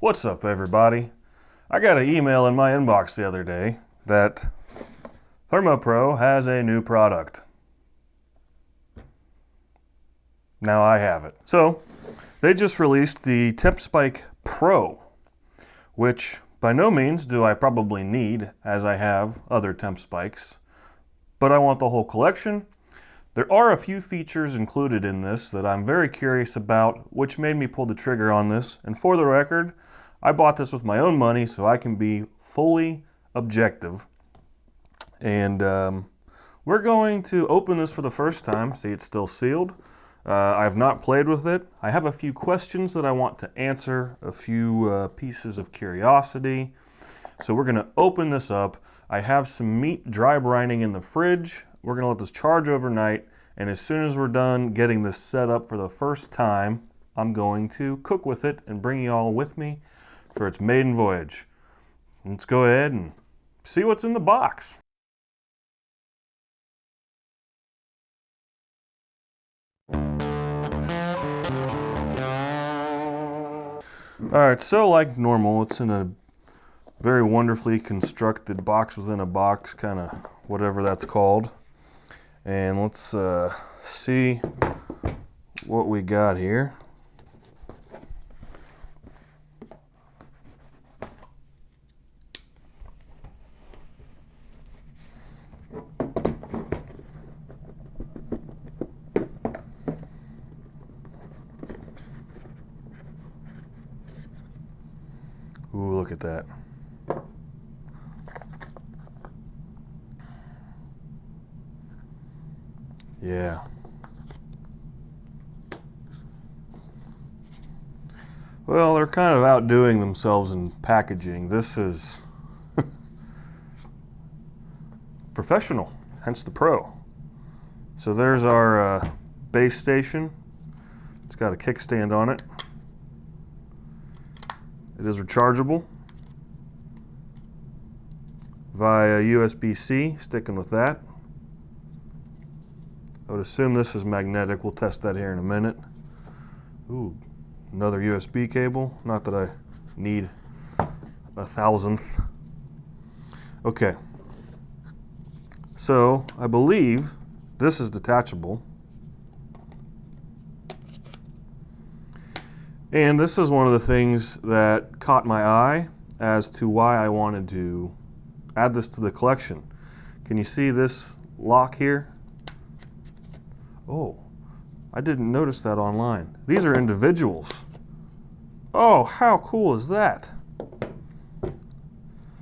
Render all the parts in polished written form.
What's up, everybody? I got an email in my inbox the other day that ThermoPro has a new product. Now I have it. So, they just released the TempSpike Pro, which by no means do I probably need, as I have other TempSpikes, but I want the whole collection. There are a few features included in this that I'm very curious about, which made me pull the trigger on this. And for the record, I bought this with my own money so I can be fully objective. And we're going to open this for the first time. See, it's still sealed. I have not played with it. I have a few questions that I want to answer, a few pieces of curiosity. So we're gonna open this up. I have some meat dry brining in the fridge. We're gonna let this charge overnight, and as soon as we're done getting this set up for the first time, I'm going to cook with it and bring you all with me for its maiden voyage. Let's go ahead and see what's in the box. Alright, so like normal, it's in a very wonderfully constructed box within a box, kind of whatever that's called. And let's see what we got here. Ooh, look at that. Yeah. Well, they're kind of outdoing themselves in packaging. This is professional, hence the Pro. So there's our base station. It's got a kickstand on it. It is rechargeable via USB-C, sticking with that. I would assume this is magnetic. We'll test that here in a minute. Ooh, another USB cable. Not that I need a thousandth. Okay. So, I believe this is detachable. And this is one of the things that caught my eye as to why I wanted to add this to the collection. Can you see this lock here? Oh, I didn't notice that online. These are individuals. Oh, how cool is that?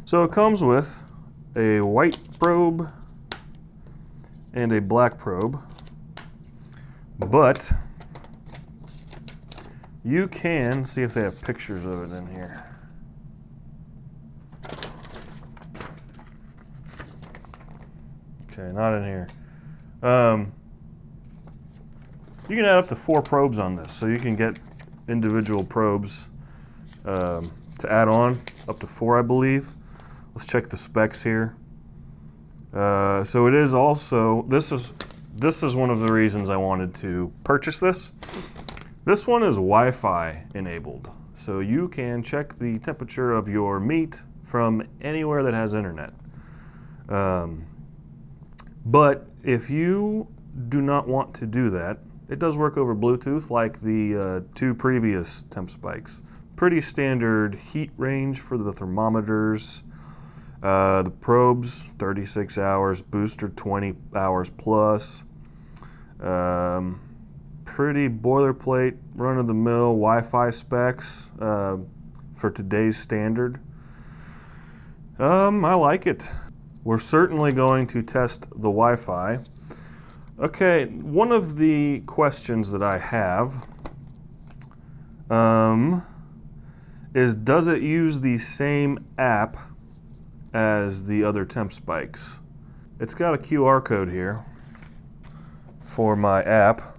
So it comes with a white probe and a black probe, but you can see if they have pictures of it in here. Okay, not in here. You can add up to 4 probes on this, so you can get individual probes to add on, up to 4, I believe. Let's check the specs here. So it is also, this is one of the reasons I wanted to purchase this. This one is Wi-Fi enabled, so you can check the temperature of your meat from anywhere that has internet. But if you do not want to do that, it does work over Bluetooth like the 2 previous TempSpikes. Pretty standard heat range for the thermometers. The probes, 36 hours, booster 20 hours plus. Pretty boilerplate, run-of-the-mill Wi-Fi specs for today's standard. I like it. We're certainly going to test the Wi-Fi. Okay, one of the questions that I have is, does it use the same app as the other TempSpikes? It's got a QR code here for my app.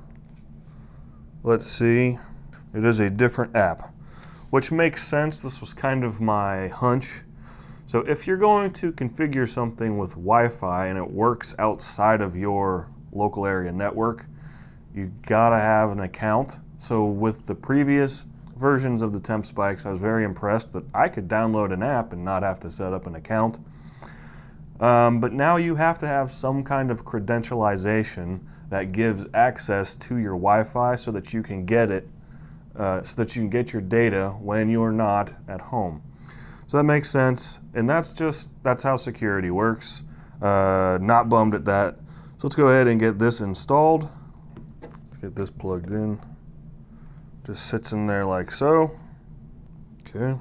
Let's see. It is a different app, which makes sense. This was kind of my hunch. So if you're going to configure something with Wi-Fi and it works outside of your local area network, you gotta have an account. So with the previous versions of the TempSpikes, I was very impressed that I could download an app and not have to set up an account. But now you have to have some kind of credentialization that gives access to your Wi-Fi so that you can get it, so that you can get your data when you're not at home. So that makes sense, and that's how security works. Not bummed at that. So let's go ahead and get this installed. Let's get this plugged in. Just sits in there like so. Okay.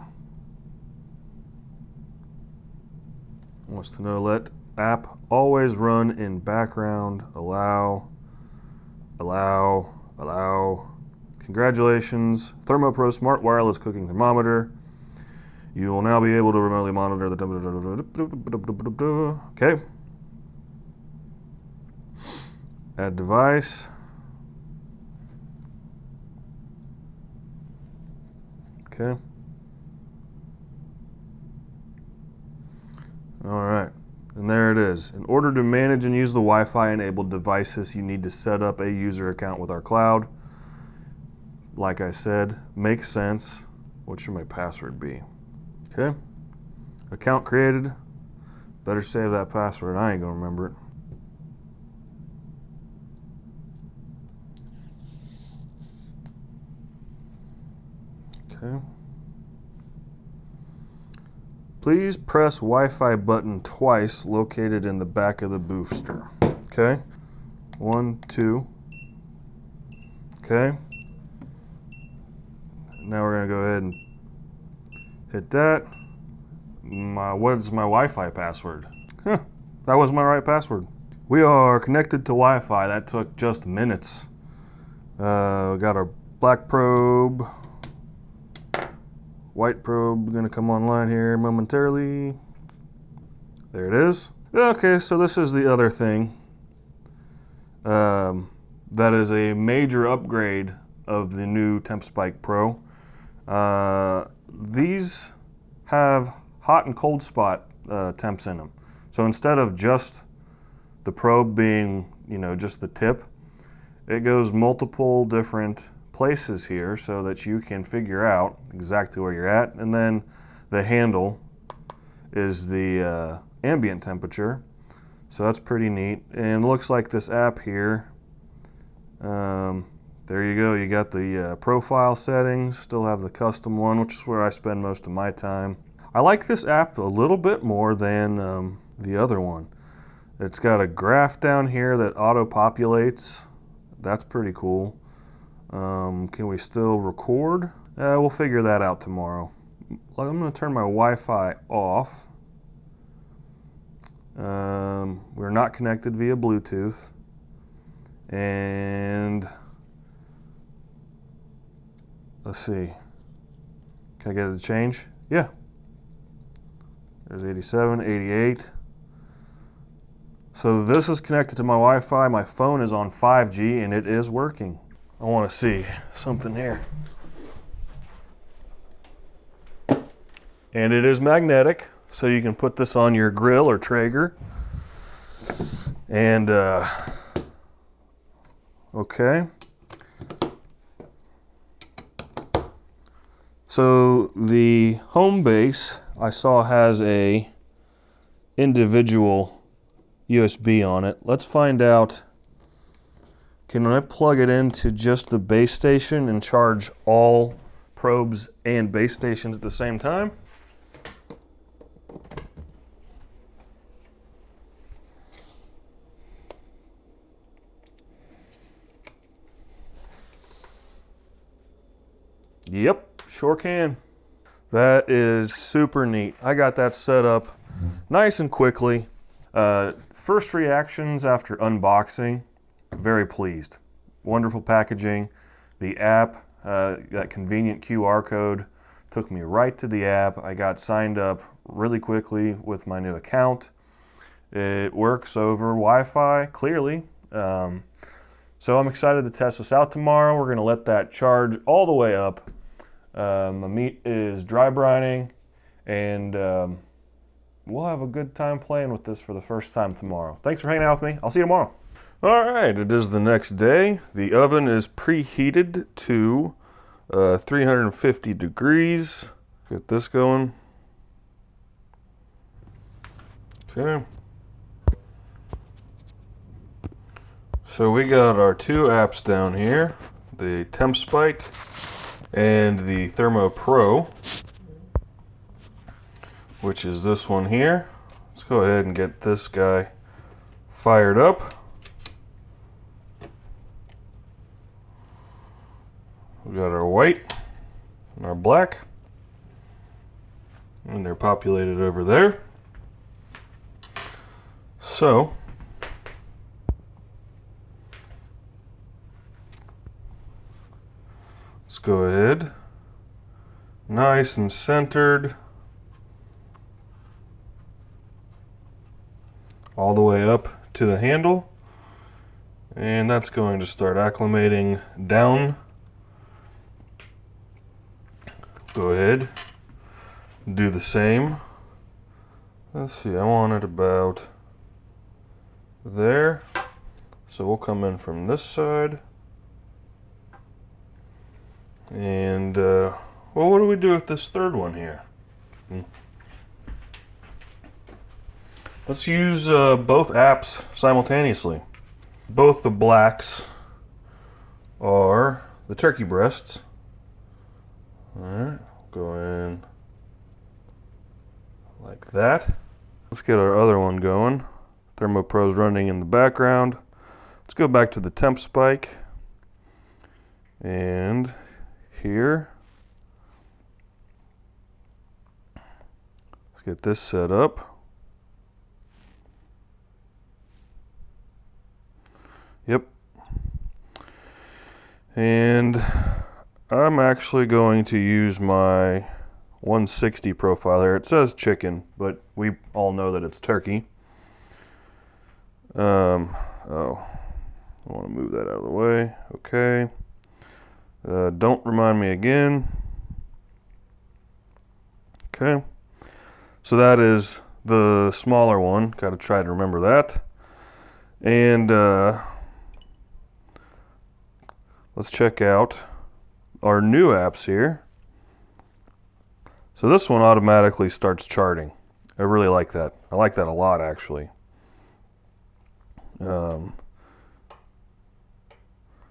Wants to know, let app always run in background. Allow. Congratulations, ThermoPro Smart Wireless Cooking Thermometer. You will now be able to remotely monitor the temperature. Okay. Add device. Okay. All right. And there it is. In order to manage and use the Wi-Fi enabled devices, you need to set up a user account with our cloud. Like I said, makes sense. What should my password be? Okay. Account created. Better save that password. I ain't gonna remember it. Okay. Please press Wi-Fi button twice located in the back of the booster. Okay. 1, 2. Okay. Now we're gonna go ahead and hit that. What's my Wi-Fi password? Huh, that wasn't my right password. We are connected to Wi-Fi. That took just minutes. We got our black probe. White probe gonna come online here momentarily. There it is. Okay, so this is the other thing. That is a major upgrade of the new TempSpike Pro. These have hot and cold spot temps in them. So instead of just the probe being, just the tip, it goes multiple different places here so that you can figure out exactly where you're at. And then the handle is the ambient temperature. So that's pretty neat. And it looks like this app here, there you go. You got the profile settings, still have the custom one, which is where I spend most of my time. I like this app a little bit more than the other one. It's got a graph down here that auto-populates. That's pretty cool. Can we still record? We'll figure that out tomorrow. I'm going to turn my Wi-Fi off. We're not connected via Bluetooth. And let's see. Can I get it to change? Yeah. There's 87, 88. So this is connected to my Wi-Fi. My phone is on 5G and it is working. I want to see something here. And it is magnetic, so you can put this on your grill or Traeger. And, okay. So the home base I saw has a individual USB on it. Let's find out, can I plug it into just the base station and charge all probes and base stations at the same time? Yep, sure can. That is super neat. I got that set up nice and quickly. First reactions after unboxing, very pleased. Wonderful packaging. The app, that convenient QR code, took me right to the app. I got signed up really quickly with my new account. It works over Wi-Fi, clearly. So I'm excited to test this out tomorrow. We're gonna let that charge all the way up. My meat is dry brining, and we'll have a good time playing with this for the first time tomorrow. Thanks for hanging out with me. I'll see you tomorrow. All right, it is the next day. The oven is preheated to 350 degrees. Get this going. Okay. So we got our two apps down here, the TempSpike and the ThermoPro, which is this one here. Let's go ahead and get this guy fired up. We got our white and our black, and they're populated over there. So let's go ahead, nice and centered, all the way up to the handle, and that's going to start acclimating down. Go ahead, do the same. Let's see, I want it about there, so we'll come in from this side. And well, what do we do with this third one here? Let's use both apps simultaneously. Both the blacks are the turkey breasts. Alright, go in like that. Let's get our other one going. ThermoPro's running in the background. Let's go back to the TempSpike. And here, let's get this set up. Yep. And I'm actually going to use my 160 profile here. It says chicken, but we all know that it's turkey. Oh, I want to move that out of the way. Okay. Don't remind me again. Okay. So that is the smaller one. Got to try to remember that. And let's check out our new apps here. So this one automatically starts charting. I really like that. I like that a lot, actually.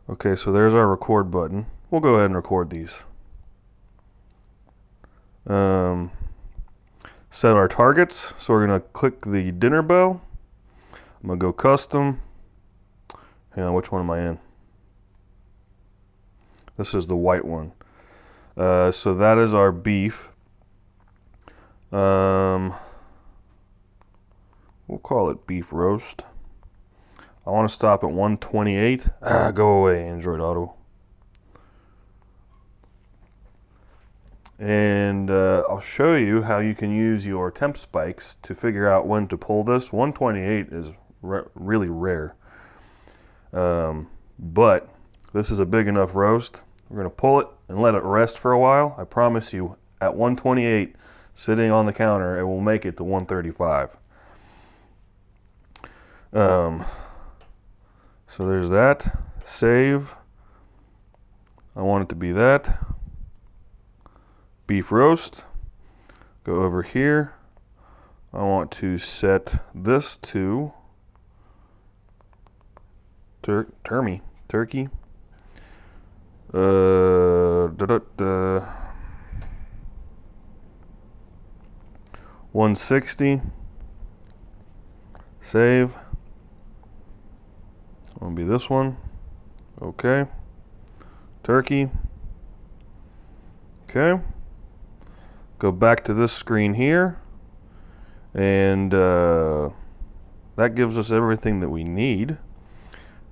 Okay, so there's our record button. We'll go ahead and record these. Set our targets. So we're going to click the dinner bell. I'm going to go custom. Hang on, which one am I in? This is the white one. So that is our beef. We'll call it beef roast. I want to stop at 128. Go away, Android Auto. And I'll show you how you can use your temp spikes to figure out when to pull this. 128 is really rare. But this is a big enough roast. We're going to pull it and let it rest for a while. I promise you, at 128, sitting on the counter, it will make it to 135. So there's that. Save. I want it to be that. Beef roast. Go over here. I want to set this to turkey. 160. Save. It'll be this one. Okay. Turkey. Okay. Go back to this screen here. And that gives us everything that we need.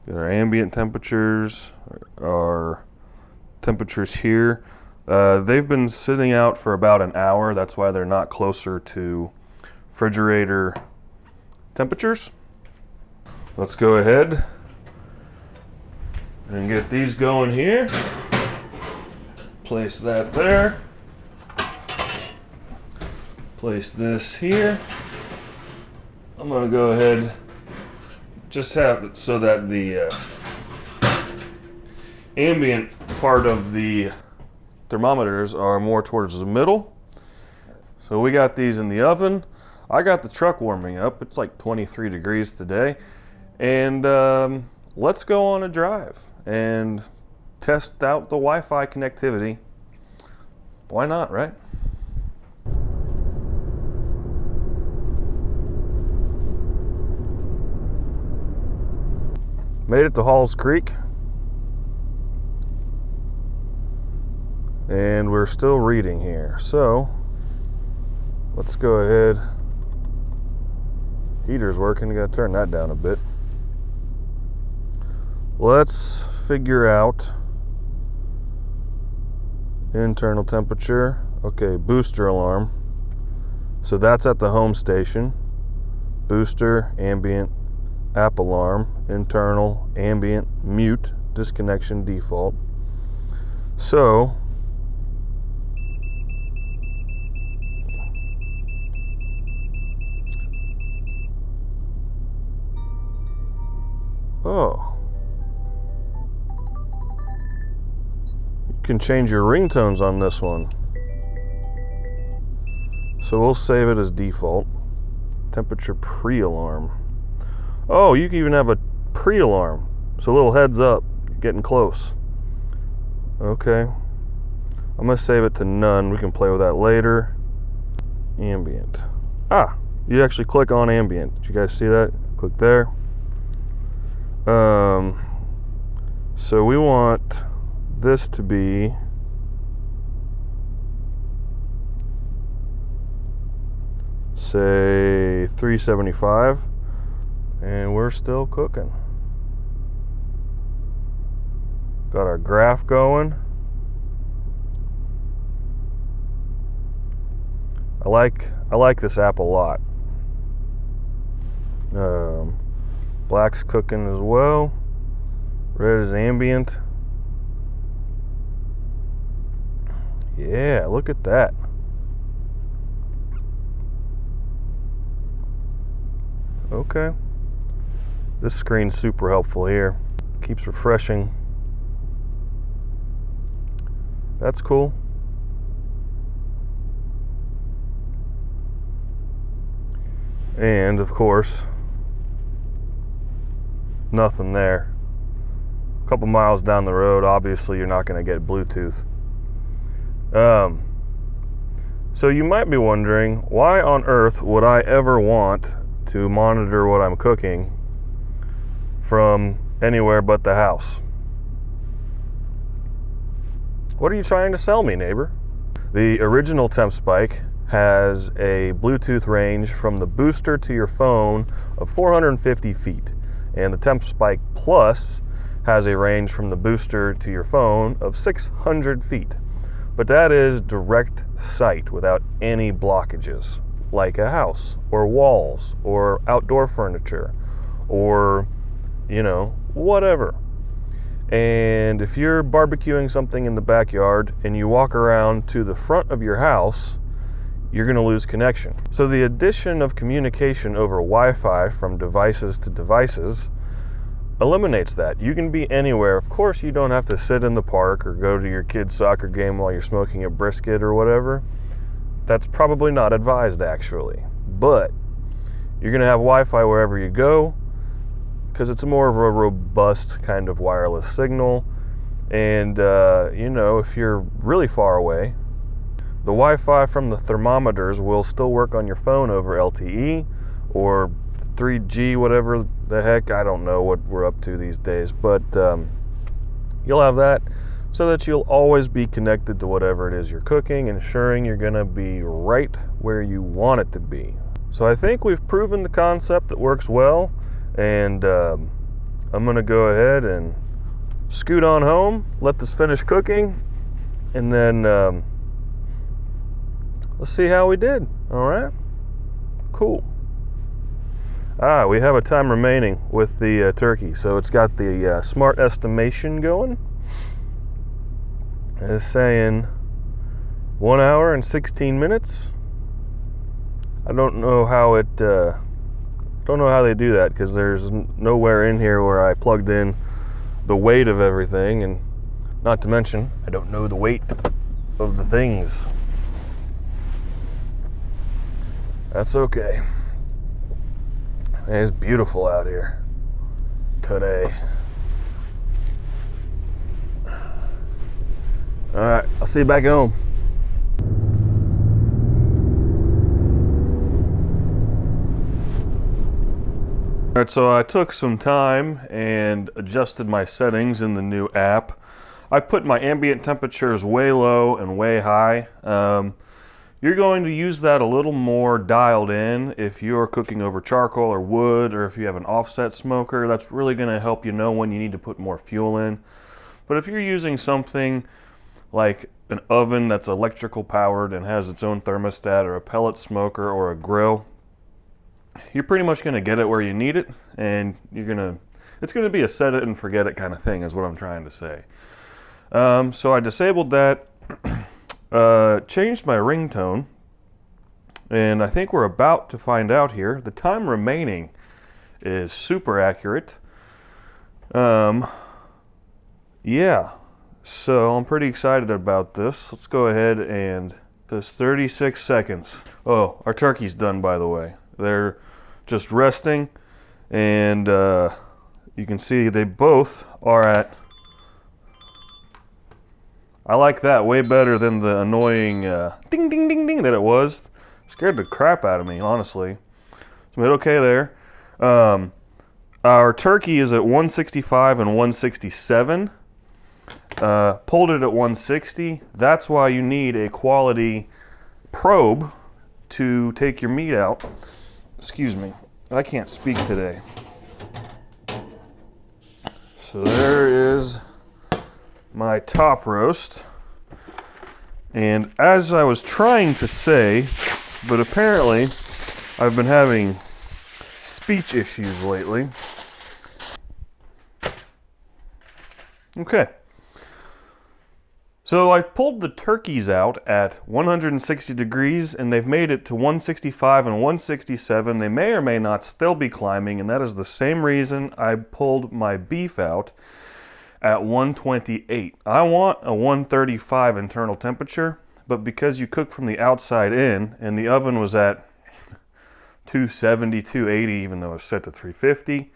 Got our ambient temperatures, our temperatures here. They've been sitting out for about an hour. That's why they're not closer to refrigerator temperatures. Let's go ahead and get these going here. Place that there. Place this here. I'm going to go ahead, just have it so that the ambient part of the thermometers are more towards the middle. So we got these in the oven. I got the truck warming up. It's like 23 degrees today. And let's go on a drive and test out the Wi-Fi connectivity. Why not, right? Made it to Halls Creek. And we're still reading here. So let's go ahead. Heater's working. Gotta turn that down a bit. Let's figure out internal temperature. Okay, booster alarm. So that's at the home station. Booster, ambient, app alarm, internal, ambient, mute, disconnection, default. So you can change your ringtones on this one. So we'll save it as default. Temperature pre-alarm. Oh, you can even have a pre-alarm. So a little heads up, you're getting close. Okay. I'm gonna save it to none. We can play with that later. Ambient. You actually click on ambient. Did you guys see that? Click there. So we want this to be say 375, and we're still cooking. Got our graph going. I like this app a lot. Black's cooking as well. Red is ambient. Yeah, look at that. Okay. This screen's super helpful here. Keeps refreshing. That's cool. And of course, nothing there. A couple miles down the road, obviously you're not going to get Bluetooth. So you might be wondering, why on earth would I ever want to monitor what I'm cooking from anywhere but the house? What are you trying to sell me, neighbor? The original TempSpike has a Bluetooth range from the booster to your phone of 450 feet. And the TempSpike Plus has a range from the booster to your phone of 600 feet. But that is direct sight without any blockages, like a house or walls or outdoor furniture or, whatever. And if you're barbecuing something in the backyard and you walk around to the front of your house, you're going to lose connection. So the addition of communication over Wi-Fi from devices to devices eliminates that. You can be anywhere. Of course, you don't have to sit in the park or go to your kid's soccer game while you're smoking a brisket or whatever. That's probably not advised, actually. But you're going to have Wi-Fi wherever you go because it's more of a robust kind of wireless signal. And, if you're really far away, the Wi-Fi from the thermometers will still work on your phone over LTE or 3G, whatever the heck. I don't know what we're up to these days, but you'll have that so that you'll always be connected to whatever it is you're cooking, ensuring you're going to be right where you want it to be. So I think we've proven the concept that works well, and I'm going to go ahead and scoot on home, let this finish cooking, and then let's see how we did. All right? Cool. We have a time remaining with the turkey. So it's got the smart estimation going. It's saying 1 hour and 16 minutes. I don't know how they do that because there's nowhere in here where I plugged in the weight of everything, and not to mention I don't know the weight of the things. That's okay. It's beautiful out here today. All right, I'll see you back at home. All right, so I took some time and adjusted my settings in the new app. I put my ambient temperatures way low and way high. You're going to use that a little more dialed in if you're cooking over charcoal or wood, or if you have an offset smoker. That's really going to help you know when you need to put more fuel in. But if you're using something like an oven that's electrical powered and has its own thermostat, or a pellet smoker, or a grill, you're pretty much going to get it where you need it, and it's going to be a set it and forget it kind of thing, is what I'm trying to say. So I disabled that, changed my ringtone, and I think we're about to find out here. The time remaining is super accurate. Yeah, so I'm pretty excited about this. Let's go ahead and this 36 seconds. Oh, our turkey's done, by the way. They're just resting, and you can see they both are at, I like that way better than the annoying ding ding ding ding that it was. Scared the crap out of me, honestly. So we hit okay there. Our turkey is at 165 and 167. Pulled it at 160. That's why you need a quality probe to take your meat out. Excuse me, I can't speak today. So there is my top roast. And as I was trying to say, but apparently I've been having speech issues lately. Okay. So I pulled the turkeys out at 160 degrees, and they've made it to 165 and 167. They may or may not still be climbing, and that is the same reason I pulled my beef out at 128. I want a 135 internal temperature, but because you cook from the outside in, and the oven was at 270, 280, even though it's set to 350,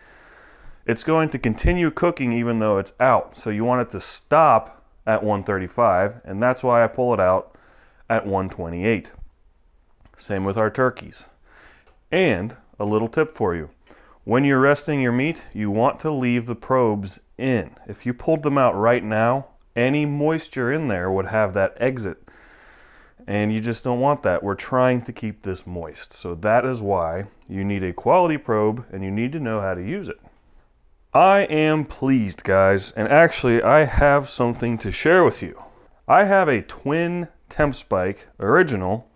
it's going to continue cooking even though it's out. So you want it to stop at 135, and that's why I pull it out at 128. Same with our turkeys. And a little tip for you. When you're resting your meat, you want to leave the probes in. If you pulled them out right now, any moisture in there would have that exit. And you just don't want that. We're trying to keep this moist. So that is why you need a quality probe, and you need to know how to use it. I am pleased, guys, and actually I have something to share with you. I have a twin TempSpike original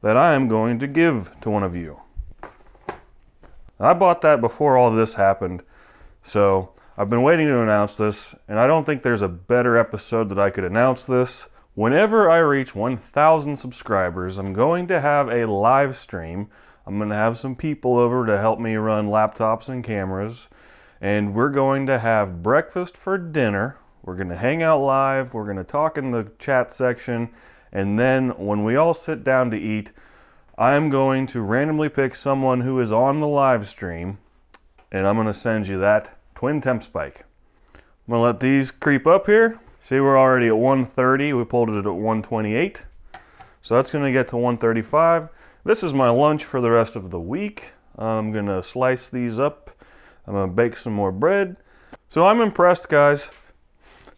that I am going to give to one of you. I bought that before all this happened, so I've been waiting to announce this, and I don't think there's a better episode that I could announce this. Whenever I reach 1,000 subscribers, I'm going to have a live stream. I'm going to have some people over to help me run laptops and cameras. And we're going to have breakfast for dinner. We're going to hang out live. We're going to talk in the chat section. And then when we all sit down to eat, I'm going to randomly pick someone who is on the live stream, and I'm going to send you that twin TempSpike. I'm going to let these creep up here. See, we're already at 130. We pulled it at 128. So that's going to get to 135. This is my lunch for the rest of the week. I'm going to slice these up. I'm going to bake some more bread. So I'm impressed, guys.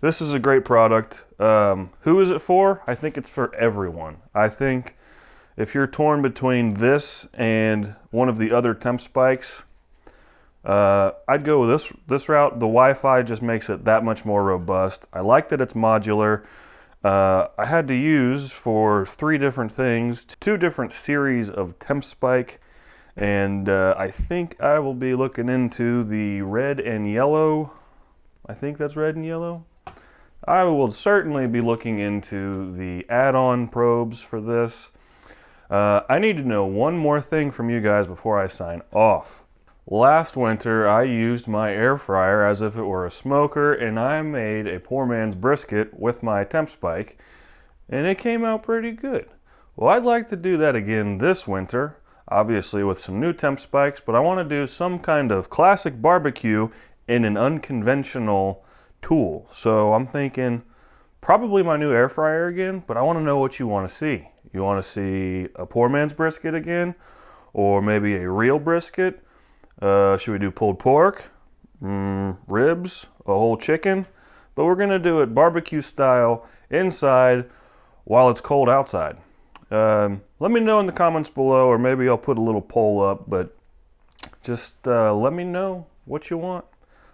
This is a great product. Who is it for? I think it's for everyone. I think if you're torn between this and one of the other TempSpikes, I'd go with this route. The Wi-Fi just makes it that much more robust. I like that it's modular. I had to use for 3 different things, 2 different series of TempSpike. And I think I will be looking into the red and yellow. I think that's red and yellow. I will certainly be looking into the add-on probes for this. I need to know one more thing from you guys before I sign off. Last winter, I used my air fryer as if it were a smoker, and I made a poor man's brisket with my TempSpike. and it came out pretty good. Well, I'd like to do that again this winter, obviously with some new temp spikes, but I want to do some kind of classic barbecue in an unconventional tool. So I'm thinking probably my new air fryer again, but I want to know what you want to see. You want to see a poor man's brisket again, or maybe a real brisket? Should we do pulled pork, ribs, a whole chicken? But we're gonna do it barbecue style inside while it's cold outside. Let me know in the comments below, or maybe I'll put a little poll up, but just let me know what you want.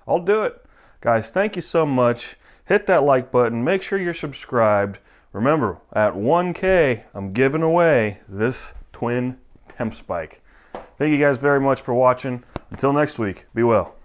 I'll do it. Guys, thank you so much. Hit that like button. Make sure you're subscribed. Remember, at 1K, I'm giving away this twin TempSpike. Thank you guys very much for watching. Until next week, be well.